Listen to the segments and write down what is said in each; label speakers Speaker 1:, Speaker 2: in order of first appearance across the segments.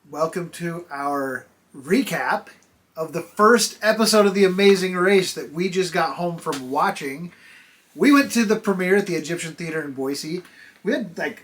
Speaker 1: Welcome to our recap of the first episode of The Amazing Race that we just got home from watching. We went to the premiere at the Egyptian Theater in Boise. We had like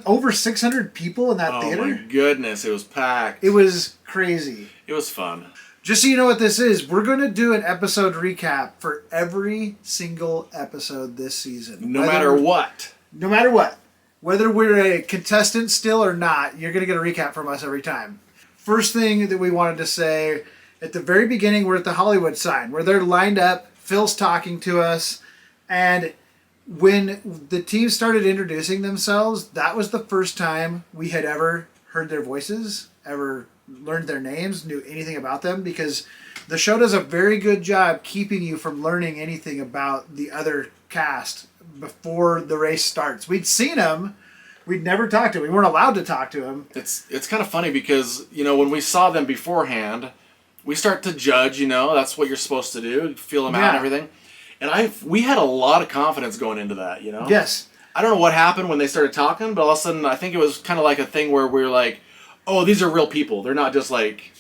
Speaker 1: over 600 people in that theater.
Speaker 2: Oh my goodness, it was packed.
Speaker 1: It was crazy.
Speaker 2: It was fun.
Speaker 1: Just so you know what this is, we're going to do an episode recap for every single episode this season.
Speaker 2: No matter what.
Speaker 1: No matter what. Whether we're a contestant still or not, you're going to get a recap from us every time. First thing that we wanted to say, at the very beginning, we're at the Hollywood sign, where they're lined up, Phil's talking to us, and when the team started introducing themselves, that was the first time we had ever heard their voices, ever learned their names, knew anything about them, because the show does a very good job keeping you from learning anything about the other cast before the race starts. We'd seen them, we'd never talked to them, we weren't allowed to talk to them.
Speaker 2: It's kind of funny because, when we saw them beforehand, we start to judge, that's what you're supposed to do, feel them out and everything. And we had a lot of confidence going into that,
Speaker 1: Yes.
Speaker 2: I don't know what happened when they started talking, but all of a sudden I think it was kind of like a thing where we were like, oh, these are real people. They're not just like,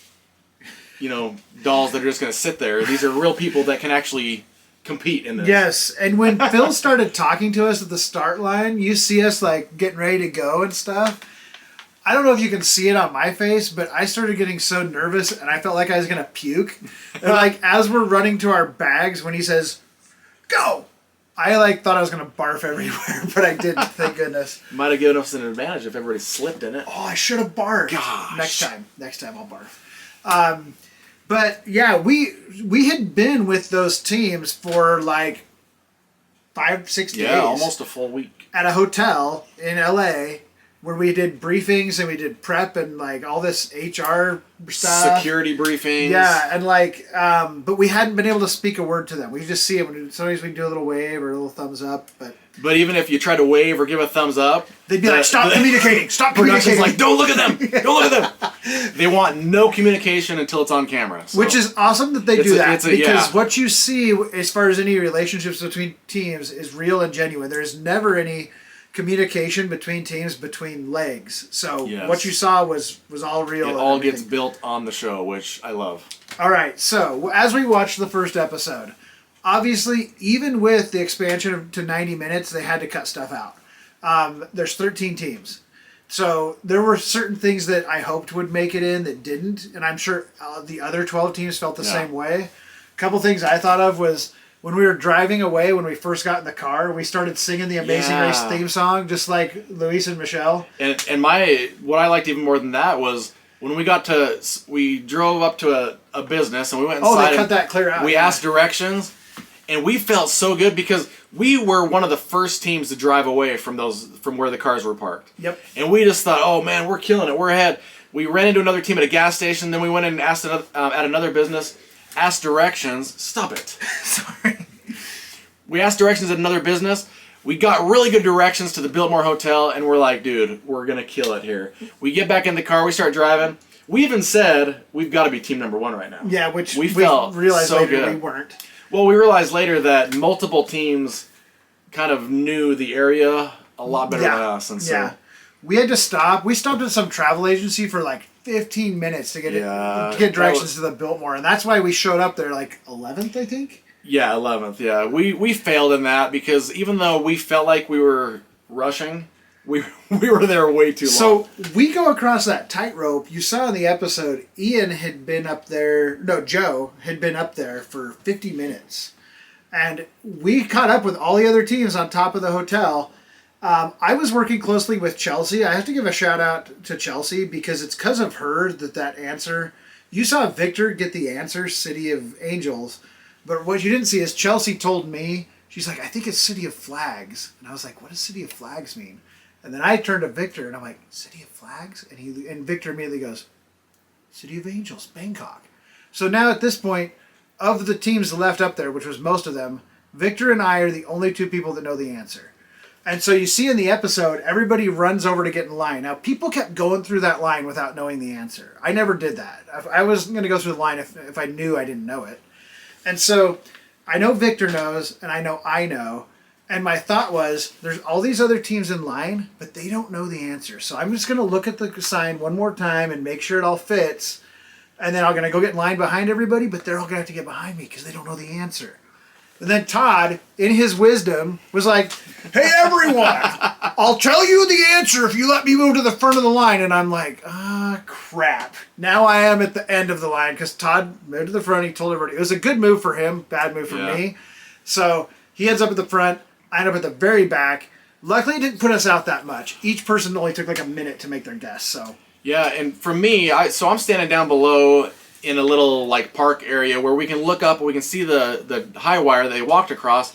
Speaker 2: dolls that are just going to sit there. These are real people that can actually compete in this.
Speaker 1: Yes, and when Phil started talking to us at the start line, you see us like getting ready to go and stuff. I don't know if you can see it on my face, but I started getting so nervous and I felt like I was going to puke. And like as we're running to our bags, when he says, go! I thought I was going to barf everywhere, but I didn't, thank goodness.
Speaker 2: Might have given us an advantage if everybody slipped in it.
Speaker 1: Oh, I should have barfed.
Speaker 2: Gosh.
Speaker 1: Next time I'll barf. But yeah, we had been with those teams for like 5-6 days.
Speaker 2: Yeah, almost a full week.
Speaker 1: At a hotel in LA where we did briefings and we did prep and like all this HR stuff.
Speaker 2: Security briefings.
Speaker 1: Yeah, and but we hadn't been able to speak a word to them. We just see them. Sometimes we do a little wave or a little thumbs up,
Speaker 2: But even if you try to wave or give a thumbs up,
Speaker 1: they'd be like, "Stop communicating! Stop communicating!"
Speaker 2: Production's like, "Don't look at them! Don't look at them!" They want no communication until it's on camera. So.
Speaker 1: Which is awesome that they do that because what you see as far as any relationships between teams is real and genuine. There is never any communication between teams between legs. So what you saw was all real.
Speaker 2: It all gets built on the show, which I love.
Speaker 1: All right, so as we watched the first episode, obviously, even with the expansion to 90 minutes, they had to cut stuff out. There's 13 teams. So there were certain things that I hoped would make it in that didn't, and I'm sure the other 12 teams felt the same way. A couple things I thought of was when we were driving away, when we first got in the car, we started singing the Amazing Race theme song, just like Luis and Michelle.
Speaker 2: And what I liked even more than that was when we drove up to a business and we went inside.
Speaker 1: Oh, they cut that clear out.
Speaker 2: We asked directions. And we felt so good because we were one of the first teams to drive away from where the cars were parked.
Speaker 1: Yep.
Speaker 2: And we just thought, oh man, we're killing it. We're ahead. We ran into another team at a gas station. Then we went in and asked at another business, asked directions. Stop it.
Speaker 1: Sorry.
Speaker 2: We asked directions at another business. We got really good directions to the Biltmore Hotel, and we're like, dude, we're gonna kill it here. We get back in the car. We start driving. We even said we've got to be team number one right now.
Speaker 1: Yeah, which
Speaker 2: we felt
Speaker 1: realized
Speaker 2: so
Speaker 1: later
Speaker 2: good.
Speaker 1: We weren't.
Speaker 2: Well, we realized later that multiple teams kind of knew the area a lot better than us. And so
Speaker 1: we had to stop. We stopped at some travel agency for like 15 minutes to get directions to the Biltmore. And that's why we showed up there like 11th, I think.
Speaker 2: Yeah, 11th. Yeah, we failed in that because even though we felt like we were rushing, we were there way too long.
Speaker 1: So we go across that tightrope. You saw in the episode, Joe had been up there for 50 minutes. And we caught up with all the other teams on top of the hotel. I was working closely with Chelsea. I have to give a shout out to Chelsea because it's because of her that answer. You saw Victor get the answer, City of Angels. But what you didn't see is Chelsea told me, she's like, I think it's City of Flags. And I was like, what does City of Flags mean? And then I turned to Victor and I'm like, City of Flags? And Victor immediately goes, City of Angels, Bangkok. So now at this point, of the teams left up there, which was most of them, Victor and I are the only two people that know the answer. And so you see in the episode, everybody runs over to get in line. Now, people kept going through that line without knowing the answer. I never did that. I wasn't going to go through the line if I knew I didn't know it. And so I know Victor knows, and I know, And my thought was, there's all these other teams in line, but they don't know the answer. So I'm just going to look at the sign one more time and make sure it all fits. And then I'm going to go get in line behind everybody, but they're all going to have to get behind me because they don't know the answer. And then Todd, in his wisdom, was like, hey, everyone, I'll tell you the answer if you let me move to the front of the line. And I'm like, crap. Now I am at the end of the line because Todd moved to the front. He told everybody. It was a good move for him, bad move for me. So he ends up at the front. I end up at the very back. Luckily, it didn't put us out that much. Each person only took like a minute to make their guess. So
Speaker 2: yeah, and for me, I'm standing down below in a little like park area where we can look up and we can see the high wire they walked across.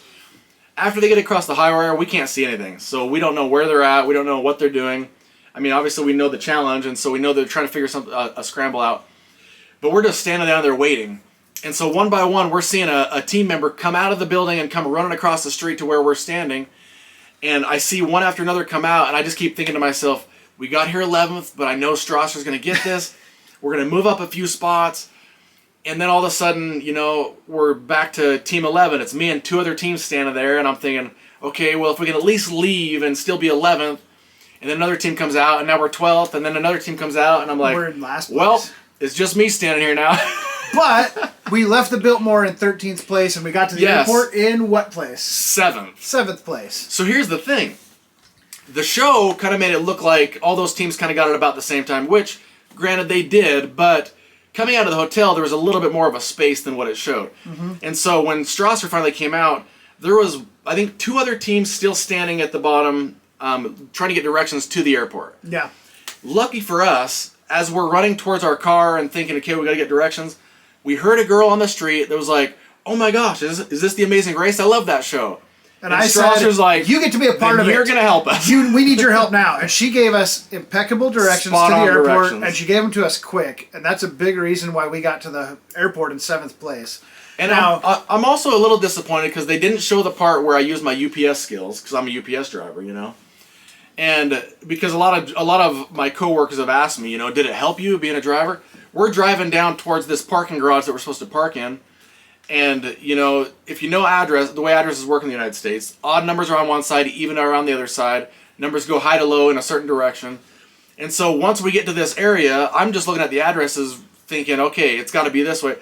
Speaker 2: After they get across the high wire, we can't see anything. So we don't know where they're at. We don't know what they're doing. I mean, obviously we know the challenge, and so we know they're trying to figure a scramble out. But we're just standing down there waiting. And so one by one, we're seeing a team member come out of the building and come running across the street to where we're standing. And I see one after another come out, and I just keep thinking to myself, we got here 11th, but I know Strasser's going to get this. We're going to move up a few spots. And then all of a sudden, you know, we're back to Team 11. It's me and two other teams standing there, and I'm thinking, okay, well, if we can at least leave and still be 11th, and then another team comes out, and now we're 12th, and then another team comes out, and I'm like,
Speaker 1: we're in last place.
Speaker 2: Well, it's just me standing here now.
Speaker 1: But we left the Biltmore in 13th place, and we got to the airport in what place?
Speaker 2: 7th.
Speaker 1: 7th place.
Speaker 2: So here's the thing. The show kind of made it look like all those teams kind of got it about the same time, which, granted, they did, but coming out of the hotel, there was a little bit more of a space than what it showed. Mm-hmm. And so when Strasser finally came out, there was, I think, 2 other teams still standing at the bottom trying to get directions to the airport.
Speaker 1: Yeah.
Speaker 2: Lucky for us, as we're running towards our car and thinking, okay, we got to get directions, we heard a girl on the street that was like, oh my gosh, is this The Amazing Race? I love that show.
Speaker 1: And I said,
Speaker 2: like,
Speaker 1: you get to be a part of it.
Speaker 2: You're going to help us.
Speaker 1: We need your help now. And she gave us impeccable directions to the airport,
Speaker 2: directions.
Speaker 1: And she gave them to us quick. And that's a big reason why we got to the airport in 7th place.
Speaker 2: And now, I'm also a little disappointed because they didn't show the part where I used my UPS skills, because I'm a UPS driver, you know. And because a lot of my coworkers have asked me, you know, did it help you being a driver? We're driving down towards this parking garage that we're supposed to park in. And, you know, if you know address, the way addresses work in the United States, odd numbers are on one side, even are on the other side. Numbers go high to low in a certain direction. And so once we get to this area, I'm just looking at the addresses thinking, okay, it's got to be this way.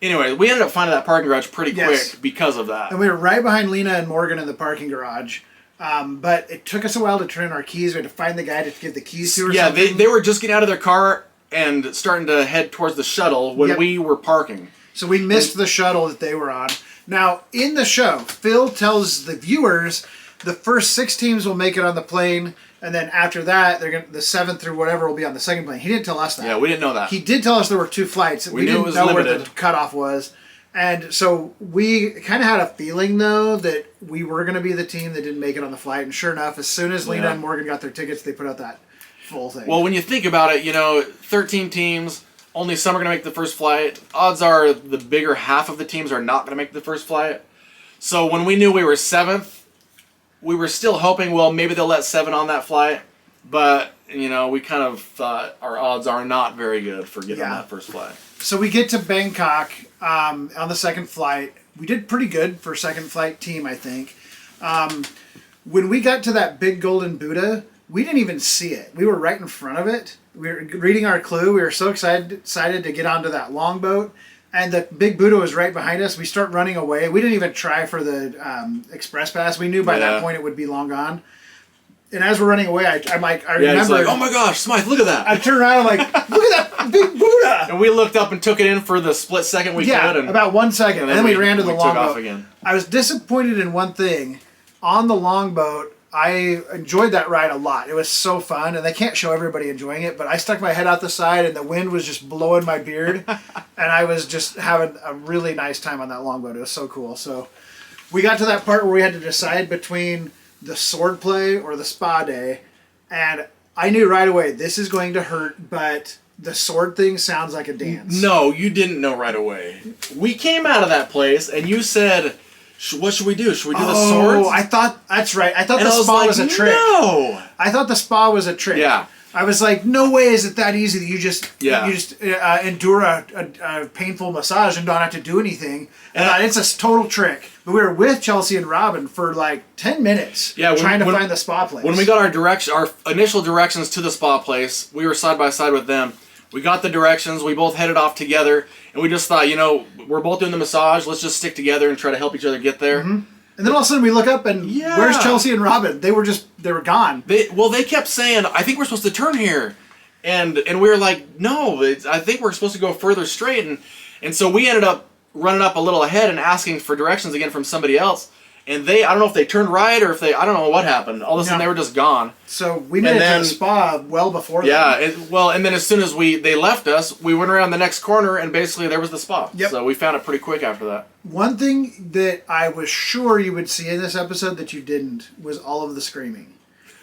Speaker 2: Anyway, we ended up finding that parking garage pretty quick because of that.
Speaker 1: And we were right behind Lena and Morgan in the parking garage. But it took us a while to turn in our keys. We had to find the guy to give the keys to or something.
Speaker 2: Yeah, they were just getting out of their car and starting to head towards the shuttle when we were parking.
Speaker 1: So we missed the shuttle that they were on. Now, in the show, Phil tells the viewers the first 6 teams will make it on the plane, and then after that, the 7th or whatever will be on the second plane. He didn't tell us that.
Speaker 2: Yeah, we didn't know that.
Speaker 1: He did tell us there were 2 flights.
Speaker 2: We knew it was limited.
Speaker 1: Where the cutoff was. And so we kind of had a feeling, though, that we were going to be the team that didn't make it on the flight. And sure enough, as soon as Lena and Morgan got their tickets, they put out that full thing.
Speaker 2: Well, when you think about it, you know, 13 teams, only some are going to make the first flight. Odds are the bigger half of the teams are not going to make the first flight. So when we knew we were 7th, we were still hoping, well, maybe they'll let 7 on that flight. But, you know, we kind of thought our odds are not very good for getting on that first flight.
Speaker 1: So we get to Bangkok on the second flight. We did pretty good for second flight team, I think. When we got to that big golden Buddha, we didn't even see it. We were right in front of it. We were reading our clue. We were so excited to get onto that longboat. And the big Buddha was right behind us. We start running away. We didn't even try for the express pass. We knew by that point it would be long gone. And as we're running away, I remember.
Speaker 2: Like, oh my gosh, Smythe, look at that.
Speaker 1: I turned around and I'm like, look at that big Buddha.
Speaker 2: And we looked up and took it in for the split second we could. And
Speaker 1: about 1 second. And then we ran to the longboat.
Speaker 2: Took off again.
Speaker 1: I was disappointed in one thing. On the longboat, I enjoyed that ride a lot. It was so fun. And they can't show everybody enjoying it, but I stuck my head out the side and the wind was just blowing my beard. And I was just having a really nice time on that longboat. It was so cool. So we got to that part where we had to decide between the sword play or the spa day, and I knew right away this is going to hurt, but the sword thing sounds like a dance.
Speaker 2: No, you didn't know right away. We came out of that place and you said, what should we do? Should we do the swords?
Speaker 1: I thought, that's right. I thought the spa was a trick.
Speaker 2: No!
Speaker 1: I thought the spa was a trick.
Speaker 2: Yeah.
Speaker 1: I was like, no way is it that easy that you just
Speaker 2: Yeah.
Speaker 1: endure a painful massage and don't have to do anything. And it's a total trick. But we were with Chelsea and Robin for like 10 minutes trying to find the spa place.
Speaker 2: When we got our initial directions to the spa place, we were side by side with them. We got the directions. We both headed off together. And we just thought, we're both doing the massage. Let's just stick together and try to help each other get there.
Speaker 1: Mm-hmm. And then all of a sudden we look up and where's Chelsea and Robin? They were gone.
Speaker 2: They kept saying, I think we're supposed to turn here. And we were like, no, I think we're supposed to go further straight. And so we ended up running up a little ahead and asking for directions again from somebody else. And I don't know if they turned right or I don't know what happened. All of a sudden they were just gone.
Speaker 1: So we made it to the spa well before that.
Speaker 2: Yeah, and then as soon as they left us, we went around the next corner and basically there was the spa.
Speaker 1: Yep.
Speaker 2: So we found it pretty quick after that.
Speaker 1: One thing that I was sure you would see in this episode that you didn't was all of the screaming.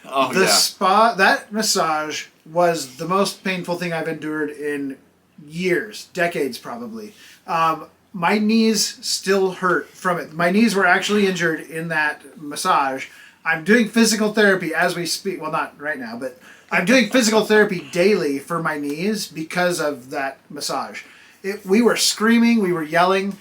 Speaker 2: Oh,
Speaker 1: the spa, that massage was the most painful thing I've endured in years, decades probably. My knees still hurt from it. My knees were actually injured in that massage. I'm doing physical therapy as we speak. Well, not right now, but I'm doing physical therapy daily for my knees because of that massage. We were screaming. We were yelling.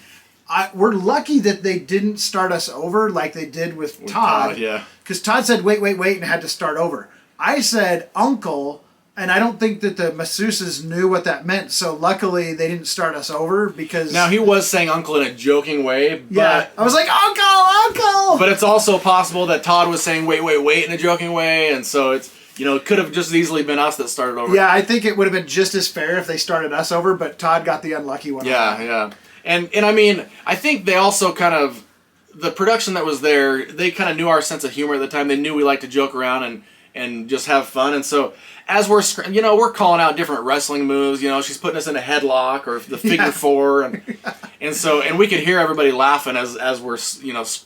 Speaker 1: We're lucky that they didn't start us over like they did with Todd.
Speaker 2: Yeah.
Speaker 1: Because Todd said, wait, and had to start over. I said, uncle. And I don't think that the masseuses knew what that meant, so luckily they didn't start us over because...
Speaker 2: Now, he was saying uncle in a joking way, but...
Speaker 1: Yeah, I was like, uncle!
Speaker 2: But it's also possible that Todd was saying wait in a joking way, and so it's, it could have just as easily been us that started over.
Speaker 1: Yeah, I think it would have been just as fair if they started us over, but Todd got the unlucky one.
Speaker 2: Yeah. And I mean, I think they also kind of... The production that was there, they kind of knew our sense of humor at the time. They knew we liked to joke around and just have fun, and so... As we're calling out different wrestling moves, she's putting us in a headlock or the figure four, and we could hear everybody laughing as we're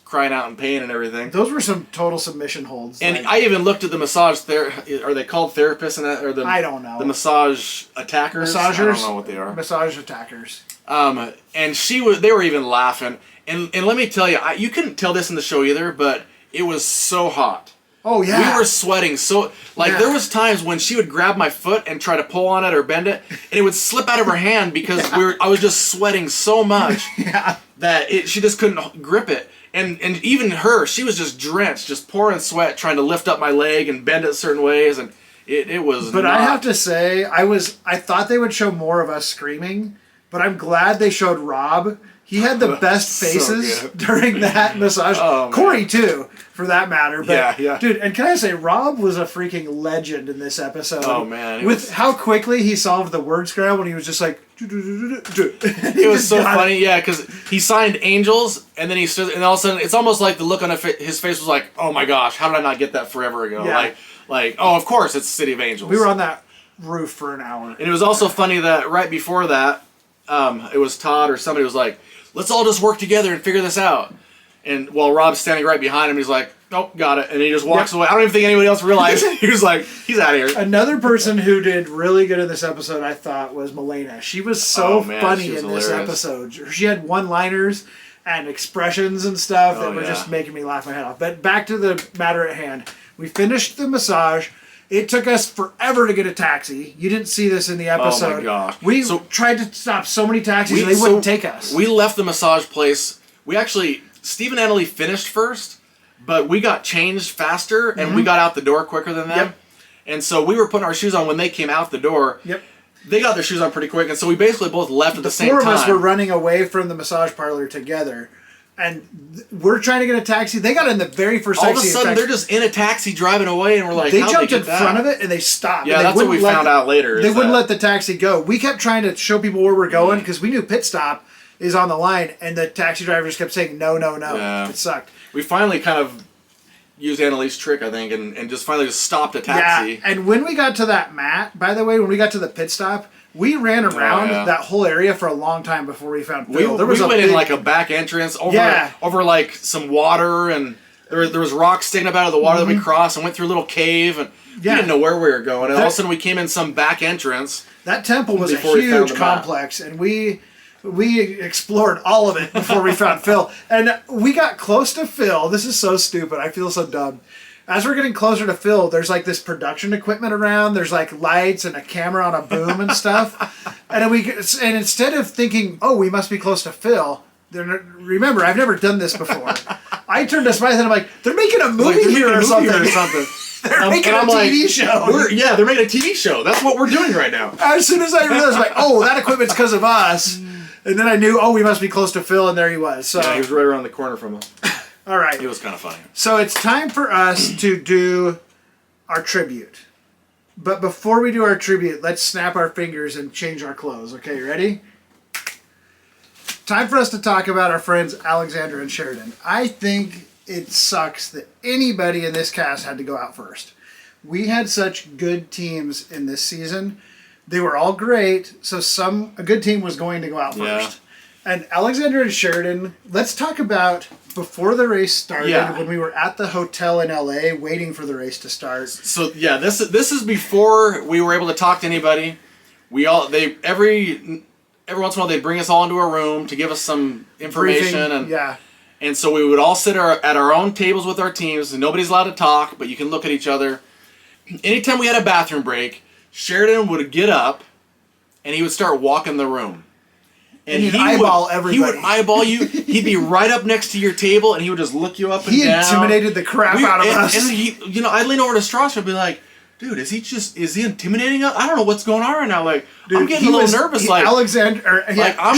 Speaker 2: crying out in pain and everything.
Speaker 1: Those were some total submission holds.
Speaker 2: And I even looked at the massage are they called therapists
Speaker 1: I don't know.
Speaker 2: The massage attackers?
Speaker 1: Massagers?
Speaker 2: I don't know what they are.
Speaker 1: Massage attackers.
Speaker 2: And they were even laughing. And let me tell you, you couldn't tell this in the show either, but it was so hot.
Speaker 1: Oh, yeah.
Speaker 2: We were sweating there was times when she would grab my foot and try to pull on it or bend it, and it would slip out of her hand because I was just sweating so much that she just couldn't grip it. And even her, she was just drenched, just pouring sweat, trying to lift up my leg and bend it certain ways, and it was
Speaker 1: But I have to say, I thought they would show more of us screaming, but I'm glad they showed Rob. He had the best faces during that massage.
Speaker 2: Oh,
Speaker 1: Corey, too, for that matter. But,
Speaker 2: yeah.
Speaker 1: Dude, and can I say, Rob was a freaking legend in this episode.
Speaker 2: Oh, man.
Speaker 1: With how quickly he solved the word scramble when he was just like...
Speaker 2: It was so funny, yeah, because he signed Angels, and then he stood, and all of a sudden, it's almost like the look on his face was like, oh my gosh, how did I not get that forever ago?
Speaker 1: Yeah.
Speaker 2: Like, oh, of course, it's City of Angels.
Speaker 1: We were on that roof for an hour.
Speaker 2: And it was also funny that right before that, it was Todd or somebody was like, let's all just work together and figure this out. And while Rob's standing right behind him, he's like, nope, got it. And he just walks away. I don't even think anybody else realized. He was like, he's out of here.
Speaker 1: Another person who did really good in this episode, I thought, was Milena. She was so funny in this episode. She had one-liners and expressions and stuff that were just making me laugh my head off. But back to the matter at hand. We finished the massage. It took us forever to get a taxi. You didn't see this in the episode.
Speaker 2: Oh my gosh.
Speaker 1: We tried to stop so many taxis and they wouldn't take us.
Speaker 2: We left the massage place. Steve and Annalie finished first, but we got changed faster and we got out the door quicker than them.
Speaker 1: Yep.
Speaker 2: And so we were putting our shoes on when they came out the door.
Speaker 1: Yep.
Speaker 2: They got their shoes on pretty quick, and so we basically both left at the same time.
Speaker 1: The four of us were running away from the massage parlor together. And we're trying to get a taxi. They got in the very first taxi.
Speaker 2: All of a sudden, they're just in a taxi driving away, and we're like,
Speaker 1: they jumped in front of it and they stopped.
Speaker 2: Yeah, that's what we found out later.
Speaker 1: They wouldn't let the taxi go. We kept trying to show people where we're going because we knew pit stop is on the line, and the taxi driver just kept saying no.
Speaker 2: Yeah.
Speaker 1: It sucked.
Speaker 2: We finally kind of used Annalie's trick, I think, and just finally just stopped a taxi.
Speaker 1: Yeah, and when we got to that mat, by the way, when we got to the pit stop, we ran around that whole area for a long time before we found Phil.
Speaker 2: We went in like a back entrance over like some water, and there was rocks sticking up out of the water that we crossed, and went through a little cave, and we didn't know where we were going. And all of a sudden we came in some back entrance.
Speaker 1: That temple was a huge complex, and we explored all of it before we found Phil. And we got close to Phil. This is so stupid. I feel so dumb. as we're getting closer to Phil, there's like this production equipment around. There's like lights and a camera on a boom and stuff. And then instead of thinking, oh, we must be close to Phil, remember, I've never done this before. I turned to Smythe and I'm like, they're making a movie here or something. They're making a TV show.
Speaker 2: They're making a TV show. That's what we're doing right now.
Speaker 1: As soon as I realized, like, oh, that equipment's because of us. And then I knew, oh, we must be close to Phil, and there he was. So
Speaker 2: yeah, he was right around the corner from us.
Speaker 1: All right.
Speaker 2: It was kind of funny.
Speaker 1: So it's time for us to do our tribute. But before we do our tribute, let's snap our fingers and change our clothes. Okay, ready? Time for us to talk about our friends Alexandra and Sheridan. I think it sucks that anybody in this cast had to go out first. We had such good teams in this season. They were all great, so a good team was going to go out first. And Alexandra and Sheridan, let's talk about before the race started, when we were at the hotel in LA waiting for the race to start.
Speaker 2: So yeah, this is before we were able to talk to anybody. Every once in a while they'd bring us all into a room to give us some information.
Speaker 1: Briefing,
Speaker 2: and so we would all sit at our own tables with our teams, and nobody's allowed to talk, but you can look at each other. Anytime we had a bathroom break, Sheridan would get up, and he would start walking the room.
Speaker 1: And he'd eyeball everybody.
Speaker 2: He would eyeball you. He'd be right up next to your table, and he would just look you up and down.
Speaker 1: He intimidated the crap out of us.
Speaker 2: And I'd lean over to Strasser and be like, dude, is he intimidating us? I don't know what's going on right now. Like, dude, I'm getting a little nervous.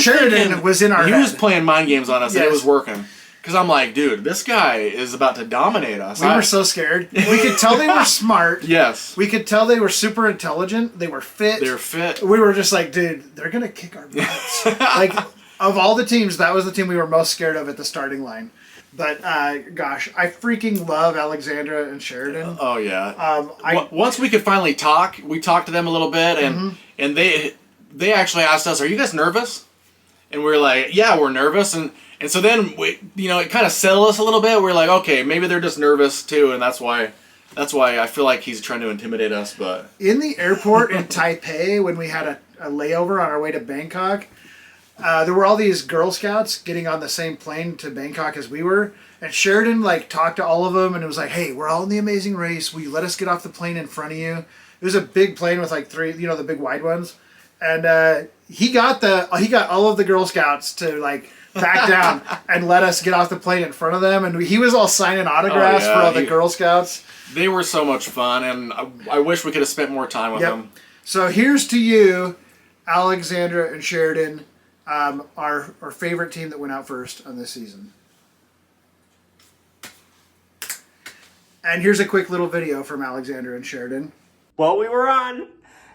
Speaker 1: Sheridan was in our head.
Speaker 2: He was playing mind games on us, and it was working. Because I'm like, dude, this guy is about to dominate us.
Speaker 1: We were so scared. We could tell they were smart.
Speaker 2: Yes.
Speaker 1: We could tell they were super intelligent. They were fit.
Speaker 2: They were fit.
Speaker 1: We were just like, dude, they're going to kick our butts. Like, of all the teams, that was the team we were most scared of at the starting line. But, gosh, I freaking love Alexandra and Sheridan.
Speaker 2: Oh, yeah. Once we could finally talk, we talked to them a little bit, and they actually asked us, are you guys nervous? And we were like, yeah, we're nervous. And so then it kind of settled us a little bit. We're like, okay, maybe they're just nervous too, and that's why I feel like he's trying to intimidate us. But
Speaker 1: in the airport in Taipei, when we had a layover on our way to Bangkok, there were all these Girl Scouts getting on the same plane to Bangkok as we were, and Sheridan talked to all of them, and it was like, hey, we're all in the Amazing Race. Will you let us get off the plane in front of you? It was a big plane with three, the big wide ones, and he got all of the Girl Scouts to back down and let us get off the plane in front of them, and he was all signing autographs for all the Girl Scouts.
Speaker 2: They were so much fun, and I wish we could have spent more time with them.
Speaker 1: So here's to you, Alexandra and Sheridan, our favorite team that went out first on this season. And here's a quick little video from Alexandra and Sheridan.
Speaker 3: Well, we were on.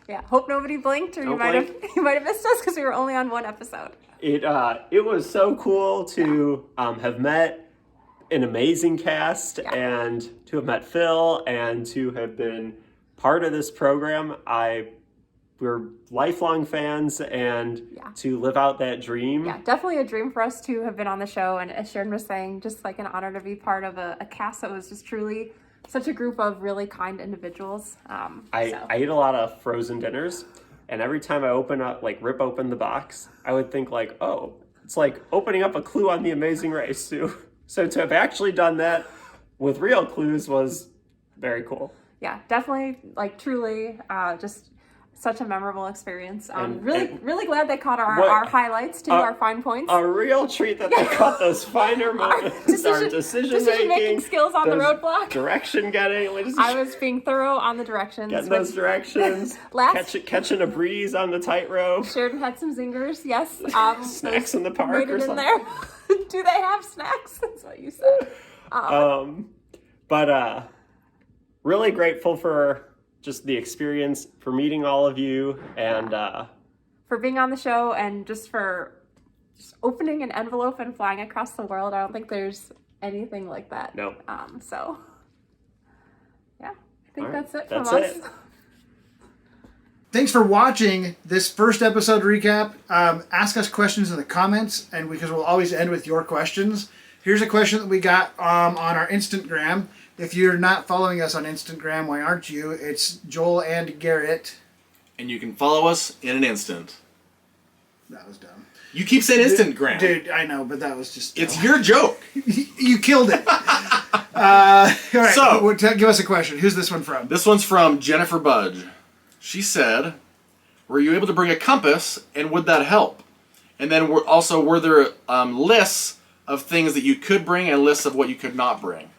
Speaker 4: Yeah, hope nobody blinked, or you might have missed us because we were only on one episode.
Speaker 3: It was so cool to have met an amazing cast and to have met Phil and to have been part of this program. We're lifelong fans, and to live out that dream. Yeah,
Speaker 4: definitely a dream for us to have been on the show, and as Sheridan was saying, just like an honor to be part of a cast that was just truly such a group of really kind individuals.
Speaker 3: I ate a lot of frozen dinners. And every time I rip open the box, I would think oh, it's like opening up a clue on The Amazing Race too. So to have actually done that with real clues was very cool.
Speaker 4: Yeah, definitely, truly, just such a memorable experience. Really glad they caught our highlights too, our fine points.
Speaker 3: A real treat that they caught those finer moments, our decision-making
Speaker 4: skills on the roadblock.
Speaker 3: Direction getting.
Speaker 4: I was being thorough on the directions.
Speaker 3: Getting those directions. Catching a breeze on the tightrope.
Speaker 4: Sheridan had some zingers, yes.
Speaker 3: Snacks in the park
Speaker 4: made it
Speaker 3: or
Speaker 4: in
Speaker 3: something.
Speaker 4: there. Do they have snacks? That's what you said.
Speaker 3: But really grateful for just the experience, for meeting all of you, and
Speaker 4: for being on the show, and just for opening an envelope and flying across the world. I don't think there's anything like that.
Speaker 3: No.
Speaker 4: So yeah, I think that's it
Speaker 3: from
Speaker 4: us.
Speaker 3: It.
Speaker 1: Thanks for watching this first episode recap. Ask us questions in the comments, and because we'll always end with your questions. Here's a question that we got on our Instagram. If you're not following us on Instagram, why aren't you? It's Joel and Garrett.
Speaker 2: And you can follow us in an instant.
Speaker 1: That was dumb.
Speaker 2: You keep saying Instagram.
Speaker 1: Dude, I know, but that was just dumb.
Speaker 2: It's your joke.
Speaker 1: You killed it. All right,
Speaker 2: So-
Speaker 1: give us a question. Who's this one from?
Speaker 2: This one's from Jennifer Budge. She said, "Were you able to bring a compass, and would that help? And then were there lists of things that you could bring and lists of what you could not bring?"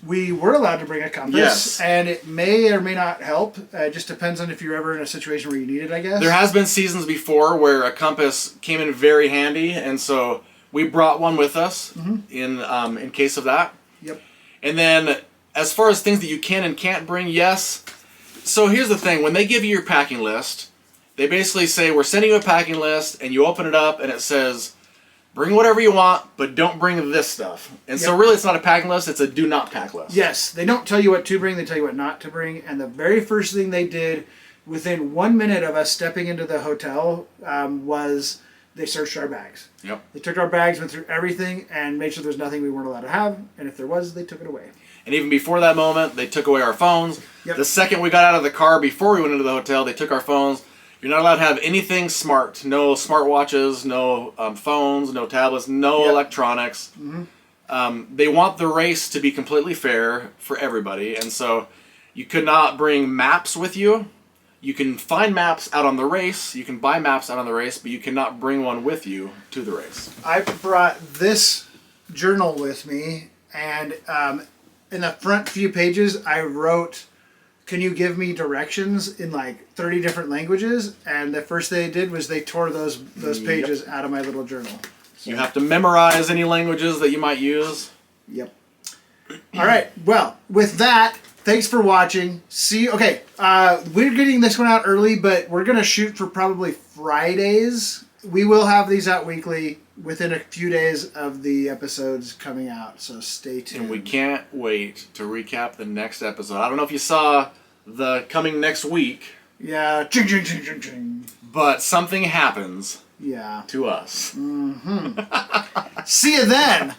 Speaker 1: We were allowed to bring a compass,
Speaker 2: Yes.
Speaker 1: and it may or may not help. It just depends on if you're ever in a situation where you need it, I guess.
Speaker 2: There has been seasons before where a compass came in very handy, and so we brought one with us in case of that.
Speaker 1: Yep.
Speaker 2: And then as far as things that you can and can't bring, yes. So here's the thing. When they give you your packing list, they basically say, we're sending you a packing list, and you open it up, and it says, bring whatever you want, but don't bring this stuff. And so
Speaker 1: Yep.
Speaker 2: really it's not a packing list, it's a do not pack list.
Speaker 1: Yes, they don't tell you what to bring, they tell you what not to bring. And the very first thing they did within 1 minute of us stepping into the hotel was they searched our bags.
Speaker 2: Yep.
Speaker 1: They took our bags, went through everything, and made sure there was nothing we weren't allowed to have. And if there was, they took it away.
Speaker 2: And even before that moment, they took away our phones.
Speaker 1: Yep.
Speaker 2: The second we got out of the car before we went into the hotel, they took our phones. You're not allowed to have anything smart. No smartwatches, no phones, no tablets, no
Speaker 1: Yep.
Speaker 2: electronics. They want the race to be completely fair for everybody. And so you could not bring maps with you. You can find maps out on the race. You can buy maps out on the race, but you cannot bring one with you to the race.
Speaker 1: I brought this journal with me, and in the front few pages, I wrote, "Can you give me directions?" in like 30 different languages. And the first thing they did was they tore those pages out of my little journal. So,
Speaker 2: You have to memorize any languages that you might use.
Speaker 1: Yep. All right. Well, with that, thanks for watching. See, okay, we're getting this one out early, but we're going to shoot for probably Fridays. We will have these out weekly within a few days of the episodes coming out, so stay tuned.
Speaker 2: And we can't wait to recap the next episode. I don't know if you saw the coming next week,
Speaker 1: Yeah. Ching, ching, ching, ching, ching.
Speaker 2: but something happens
Speaker 1: Yeah.
Speaker 2: to us.
Speaker 1: See you then.